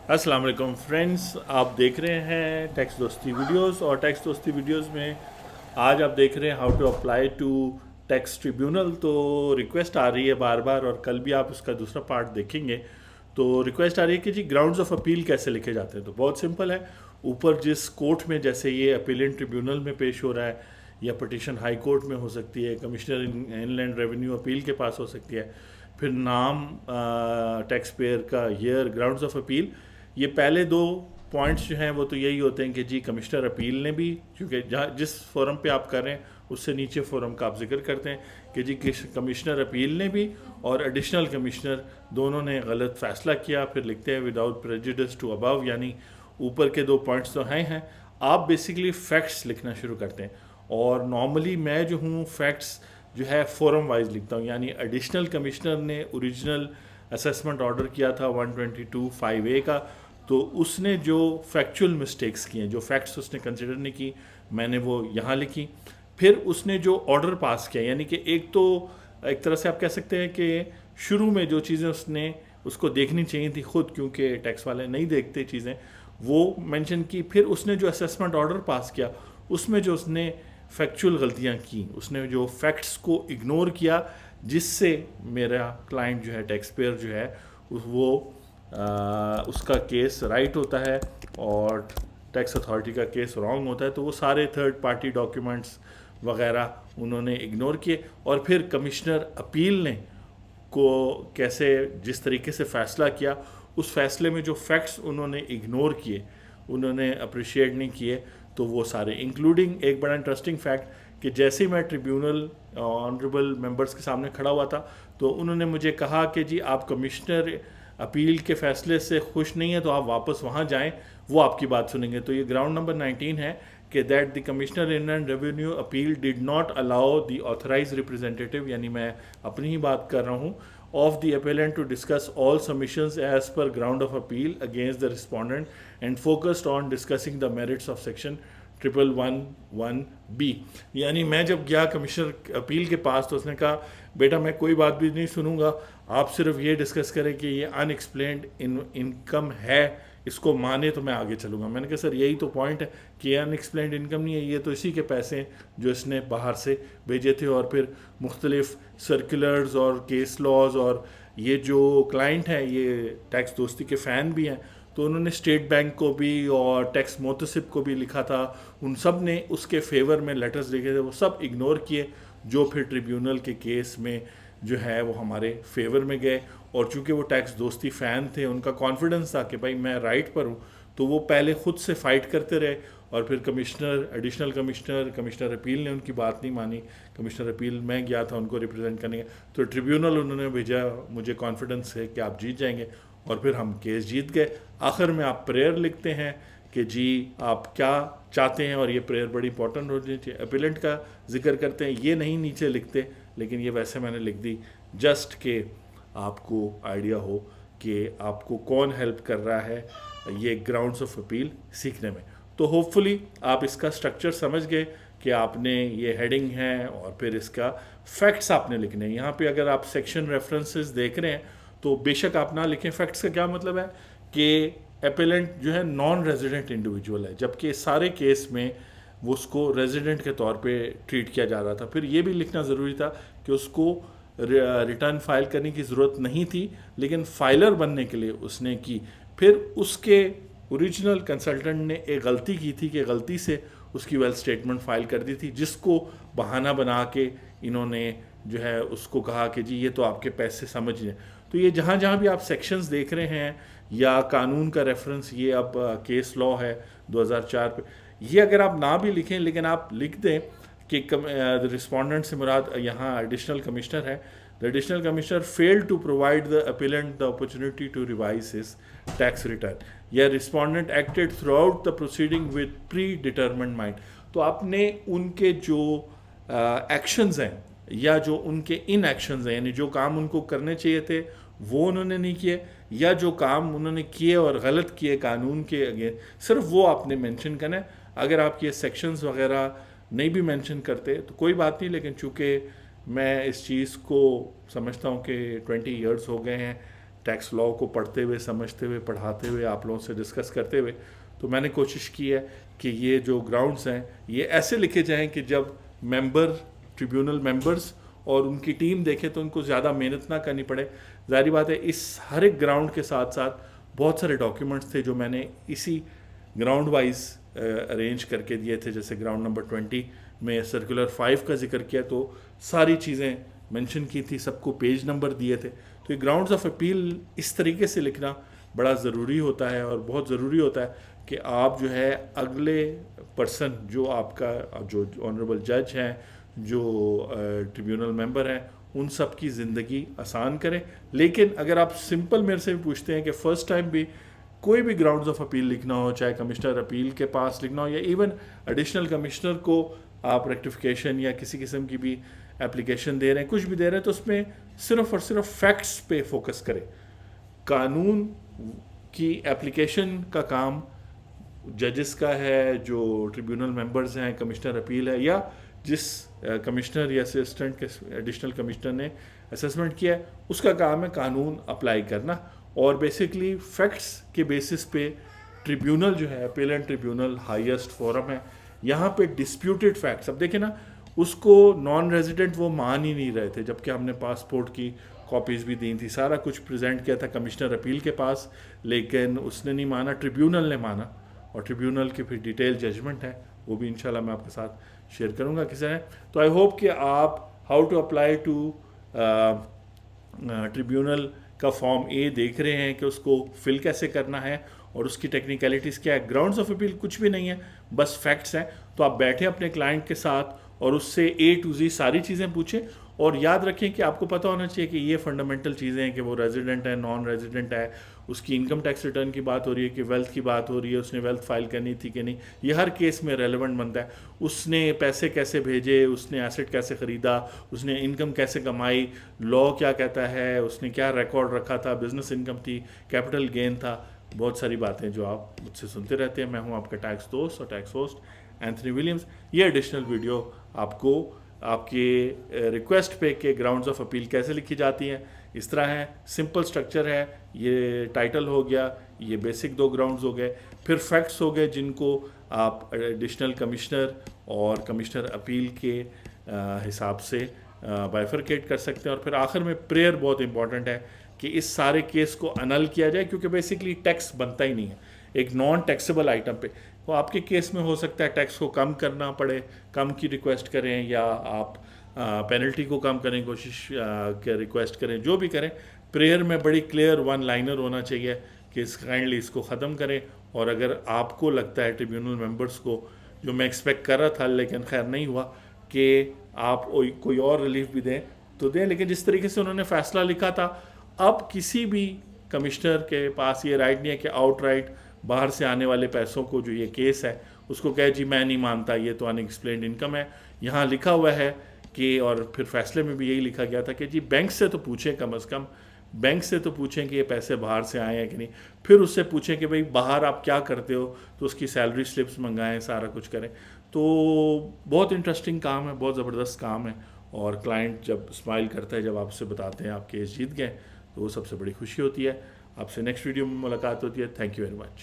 अस्सलाम वालेकुम फ्रेंड्स, आप देख रहे हैं टैक्स दोस्ती वीडियोस। और टैक्स दोस्ती वीडियोस में आज आप देख रहे हैं how to apply to tax tribunal. तो रिक्वेस्ट आ रही है बार बार, और कल भी आप उसका दूसरा पार्ट देखेंगे। तो रिक्वेस्ट आ रही है कि जी ग्राउंड्स ऑफ अपील कैसे लिखे जाते हैं। तो बहुत सिंपल है। ऊपर जिस कोर्ट में, जैसे ये अपीलेंट ट्रिब्यूनल में पेश हो रहा है, या पटिशन हाई कोर्ट में हो सकती है, कमिश्नर इनलैंड रेवेन्यू अपील के पास हो सकती है, फिर नाम, टैक्स पेयर का ईयर, ग्राउंड्स ऑफ अपील। ये पहले दो पॉइंट्स जो हैं वो तो यही होते हैं कि जी कमिश्नर अपील ने भी, क्योंकि जहाँ जिस फोरम पे आप कर रहे हैं उससे नीचे फोरम का आप जिक्र करते हैं कि जी कमिश्नर अपील ने भी और एडिशनल कमिश्नर दोनों ने गलत फैसला किया। फिर लिखते हैं विदाउट प्रेजुडिस टू अबव, यानी ऊपर के दो पॉइंट्स तो हैं। आप बेसिकली फैक्ट्स लिखना शुरू करते हैं। और नॉर्मली मैं जो हूँ फैक्ट्स जो है फोरम वाइज लिखता हूँ। यानी एडिशनल कमिश्नर ने ओरिजिनल असेसमेंट ऑर्डर किया था 122(5)(a) का, तो उसने जो फैक्चुअल मिस्टेक्स किए, जो फैक्ट्स उसने कंसिडर नहीं की, मैंने वो यहाँ लिखी। फिर उसने जो ऑर्डर पास किया, यानी कि एक तो एक तरह से आप कह सकते हैं कि शुरू में जो चीज़ें उसने उसको देखनी चाहिए थी खुद, क्योंकि टैक्स वाले नहीं देखते चीज़ें, वो मेंशन की। फिर उसने जो असेसमेंट ऑर्डर पास किया उसमें जो उसने फैक्चुअल गलतियां की, उसने जो फैक्ट्स को इग्नोर किया, जिससे मेरा क्लाइंट जो है, टैक्स पेयर जो है, वो उसका केस राइट होता है और टैक्स अथॉरिटी का केस रॉन्ग होता है। तो वो सारे थर्ड पार्टी डॉक्यूमेंट्स वगैरह उन्होंने इग्नोर किए। और फिर कमिश्नर अपील ने को कैसे, जिस तरीके से फ़ैसला किया, उस फैसले में जो फैक्ट्स उन्होंने इग्नोर किए, उन्होंने अप्रिशिएट नहीं किए, तो वो सारे, इंक्लूडिंग एक बड़ा इंटरेस्टिंग फैक्ट कि जैसे ही मैं ट्रिब्यूनल ऑनरेबल मेंबर्स के सामने खड़ा हुआ था, तो उन्होंने मुझे कहा कि जी आप कमिश्नर अपील के फैसले से खुश नहीं है तो आप वापस वहाँ जाएं, वो आपकी बात सुनेंगे। तो ये ग्राउंड नंबर 19 है कि that the commissioner inland revenue appeal did not allow the authorise representative, यानी मैं अपनी ही बात कर रहा हूँ, of the appellant to discuss all submissions as per ground of appeal against the respondent and focused on discussing the merits of section 1111B। यानी मैं जब गया कमिश्नर अपील के पास तो उसने कहा बेटा मैं कोई बात भी नहीं सुनूंगा, आप सिर्फ ये डिस्कस करें कि ये अनएक्सप्लेन्ड इनकम है, इसको माने तो मैं आगे चलूँगा। मैंने कहा सर यही तो पॉइंट है कि ये अनएक्सप्लेन्ड इनकम नहीं है, ये तो इसी के पैसे हैं जो इसने बाहर से भेजे थे। और फिर मुख्तलिफ सर्कुलर्स और केस लॉज, और ये जो क्लाइंट हैं ये टैक्स दोस्ती के फ़ैन भी हैं, तो उन्होंने स्टेट बैंक को भी और टैक्स मोतसिब को भी लिखा था, उन सब ने उसके फेवर में लेटर्स लिखे थे, वो सब इग्नोर किए, जो फिर ट्रिब्यूनल के केस में जो है वो हमारे फेवर में गए। और चूंकि वो टैक्स दोस्ती फ़ैन थे, उनका कॉन्फिडेंस था कि भाई मैं राइट पर हूँ, तो वो पहले खुद से फ़ाइट करते रहे। और फिर commissioner, additional commissioner, commissioner appeal ने उनकी बात नहीं मानी। कमिश्नर अपील मैं गया था उनको रिप्रेजेंट करने, तो ट्रिब्यूनल उन्होंने भेजा, मुझे कॉन्फिडेंस है कि आप जीत जाएंगे, और फिर हम केस जीत गए। आखिर में आप प्रेयर लिखते हैं कि जी आप क्या चाहते हैं, और ये प्रेयर बड़ी इंपॉर्टेंट होनी चाहिए। अपीलेंट का जिक्र करते हैं, ये नहीं नीचे लिखते, लेकिन ये वैसे मैंने लिख दी जस्ट के आपको आइडिया हो कि आपको कौन हेल्प कर रहा है ये ग्राउंड्स ऑफ अपील सीखने में। तो होपफुली आप इसका स्ट्रक्चर समझ गए कि आपने ये हेडिंग है और फिर इसका फैक्ट्स आपने लिखने हैं। यहाँ पे अगर आप सेक्शन रेफरेंसेस देख रहे हैं तो बेशक आप ना लिखें। फैक्ट्स का क्या मतलब है कि एपेलेंट जो है नॉन रेजिडेंट इंडिविजुअल है, जबकि सारे केस में वो उसको रेजिडेंट के तौर पे ट्रीट किया जा रहा था। फिर ये भी लिखना ज़रूरी था कि उसको रिटर्न फाइल करने की ज़रूरत नहीं थी, लेकिन फाइलर बनने के लिए उसने की। फिर उसके ओरिजिनल कंसल्टेंट ने एक गलती की थी कि गलती से उसकी वेल्थ स्टेटमेंट फाइल कर दी थी, जिसको बहाना बना के इन्होंने जो है उसको कहा कि जी ये तो आपके पैसे समझ लें। तो ये जहाँ जहाँ भी आप सेक्शंस देख रहे हैं या कानून का रेफरेंस, ये अब केस लॉ है 2004 पे, ये अगर आप ना भी लिखें लेकिन आप लिख दें कि रिस्पोंडेंट से मुराद यहाँ एडिशनल कमिश्नर है, the additional commissioner failed to provide the appellant the opportunity to revise his tax return, या respondent acted throughout the proceeding with predetermined mind. तो आपने उनके जो एक्शंस हैं या जो उनके इन एक्शंस हैं, यानी जो काम उनको करने चाहिए थे वो उन्होंने नहीं किए, या जो काम उन्होंने किए और गलत किए कानून के अगेंस्ट, सिर्फ वो आपने मेंशन करना है। अगर आप ये सेक्शंस वगैरह नहीं भी मेंशन करते तो कोई बात नहीं, लेकिन चूंकि मैं इस चीज़ को समझता हूँ कि 20 ईयर्स हो गए हैं टैक्स लॉ को पढ़ते हुए, समझते हुए, पढ़ाते हुए, आप लोगों से डिस्कस करते हुए, तो मैंने कोशिश की है कि ये जो ग्राउंड्स हैं ये ऐसे लिखे जाएं कि जब ट्रिब्यूनल मेंबर्स और उनकी टीम देखे तो उनको ज़्यादा मेहनत ना करनी पड़े। ज़ाहिर बात है, इस हर एक ग्राउंड के साथ साथ बहुत सारे डॉक्यूमेंट्स थे जो मैंने इसी ग्राउंड वाइज अरेंज करके दिए थे। जैसे ग्राउंड नंबर 20 में सर्कुलर 5 का जिक्र किया तो सारी चीज़ें मेंशन की थी, सबको पेज नंबर दिए थे। तो ये ग्राउंड्स ऑफ अपील इस तरीके से लिखना बड़ा ज़रूरी होता है, और बहुत ज़रूरी होता है कि आप जो है अगले पर्सन जो आपका जो ऑनरेबल जज हैं, जो ट्रिब्यूनल मेंबर हैं, उन सब की ज़िंदगी आसान करें। लेकिन अगर आप सिंपल मेरे से भी पूछते हैं कि फ़र्स्ट टाइम भी कोई भी ग्राउंड्स ऑफ अपील लिखना हो, चाहे कमिश्नर अपील के पास लिखना हो या इवन एडिशनल कमिश्नर को आप रेक्टिफिकेशन या किसी किस्म की भी एप्लीकेशन दे रहे हैं, कुछ भी दे रहे हैं, तो उसमें सिर्फ और सिर्फ फैक्ट्स पे फोकस करें। कानून की एप्लीकेशन का काम जजेस का है, जो ट्रिब्यूनल मेंबर्स हैं, कमिश्नर अपील है, या जिस कमिश्नर या असिस्टेंट के एडिशनल कमिश्नर ने असेसमेंट किया है, उसका काम है कानून अप्लाई करना। और बेसिकली फैक्ट्स के बेसिस पे ट्रिब्यूनल जो है, अपीलेंट ट्रिब्यूनल हाईएस्ट फोरम है, यहाँ पे डिस्प्यूटेड फैक्ट्स, अब देखें ना, उसको नॉन रेजिडेंट वो मान ही नहीं रहे थे, जबकि हमने पासपोर्ट की कॉपीज़ भी दी थी, सारा कुछ प्रेजेंट किया था कमिश्नर अपील के पास, लेकिन उसने नहीं माना, ट्रिब्यूनल ने माना। और ट्रिब्यूनल की फिर डिटेल जजमेंट है, वो भी इंशाल्लाह मैं आपके साथ शेयर करूँगा किसी ने। तो आई होप कि आप how to apply to tribunal का फॉर्म ए देख रहे हैं कि उसको फिल कैसे करना है और उसकी टेक्निकलिटीज़ क्या है। ग्राउंड्स ऑफ अपील कुछ भी नहीं है, बस फैक्ट्स हैं। तो आप बैठे अपने क्लाइंट के साथ और उससे A to Z सारी चीज़ें पूछें, और याद रखें कि आपको पता होना चाहिए कि ये फंडामेंटल चीज़ें हैं कि वो रेजिडेंट है, नॉन रेजिडेंट है, उसकी इनकम टैक्स रिटर्न की बात हो रही है कि वेल्थ की बात हो रही है, उसने वेल्थ फाइल करनी थी कि नहीं, ये हर केस में रेलेवेंट बनता है। उसने पैसे कैसे भेजे, उसने एसेट कैसे ख़रीदा, उसने इनकम कैसे कमाई, लॉ क्या कहता है, उसने क्या रिकॉर्ड रखा था, बिजनेस इनकम थी, कैपिटल गेन था, बहुत सारी बातें जो आप मुझसे सुनते रहते हैं। मैं हूँ आपका टैक्स दोस्त और टैक्स होस्ट एंथनी विलियम्स। ये एडिशनल वीडियो आपको आपके रिक्वेस्ट पे के ग्राउंड्स ऑफ अपील कैसे लिखी जाती हैं इस तरह है, सिंपल स्ट्रक्चर है। ये टाइटल हो गया, ये बेसिक 2 ग्राउंड्स हो गए, फिर फैक्ट्स हो गए जिनको आप एडिशनल कमिश्नर और कमिश्नर अपील के हिसाब से बाइफरकेट कर सकते हैं। और फिर आखिर में प्रेयर बहुत इंपॉर्टेंट है कि इस सारे केस को अनल किया जाए, क्योंकि बेसिकली टैक्स बनता ही नहीं है एक नॉन टैक्सेबल आइटम पे। तो आपके केस में हो सकता है टैक्स को कम करना पड़े, कम की रिक्वेस्ट करें, या आप पेनल्टी को कम करने की कोशिश रिक्वेस्ट करें, जो भी करें। प्रेयर में बड़ी क्लियर 1 लाइनर होना चाहिए कि इस काइंडली इसको ख़त्म करें। और अगर आपको लगता है ट्रिब्यूनल मेंबर्स को, जो मैं एक्सपेक्ट कर रहा था लेकिन खैर नहीं हुआ, कि आप कोई और रिलीफ भी दें तो दें, लेकिन जिस तरीके से उन्होंने फ़ैसला लिखा था, अब किसी भी कमिश्नर के पास ये राइट नहीं है कि आउटराइट बाहर से आने वाले पैसों को, जो ये केस है, उसको कहे जी मैं नहीं मानता, ये तो अनएक्सप्लेन्ड इनकम है। यहाँ लिखा हुआ है कि, और फिर फैसले में भी यही लिखा गया था कि जी बैंक से तो पूछें, कम अज़ कम बैंक से तो पूछें कि ये पैसे बाहर से आए हैं कि नहीं। फिर उससे पूछें कि भाई बाहर आप क्या करते हो, तो उसकी सैलरी स्लिप्स मंगाएं, सारा कुछ करें। तो बहुत इंटरेस्टिंग काम है, बहुत ज़बरदस्त काम है। और क्लाइंट जब स्माइल करता है, जब आपसे बताते हैं आप केस जीत गए, तो वो सबसे बड़ी खुशी होती है। आपसे नेक्स्ट वीडियो में मुलाकात होती है। Thank you very much.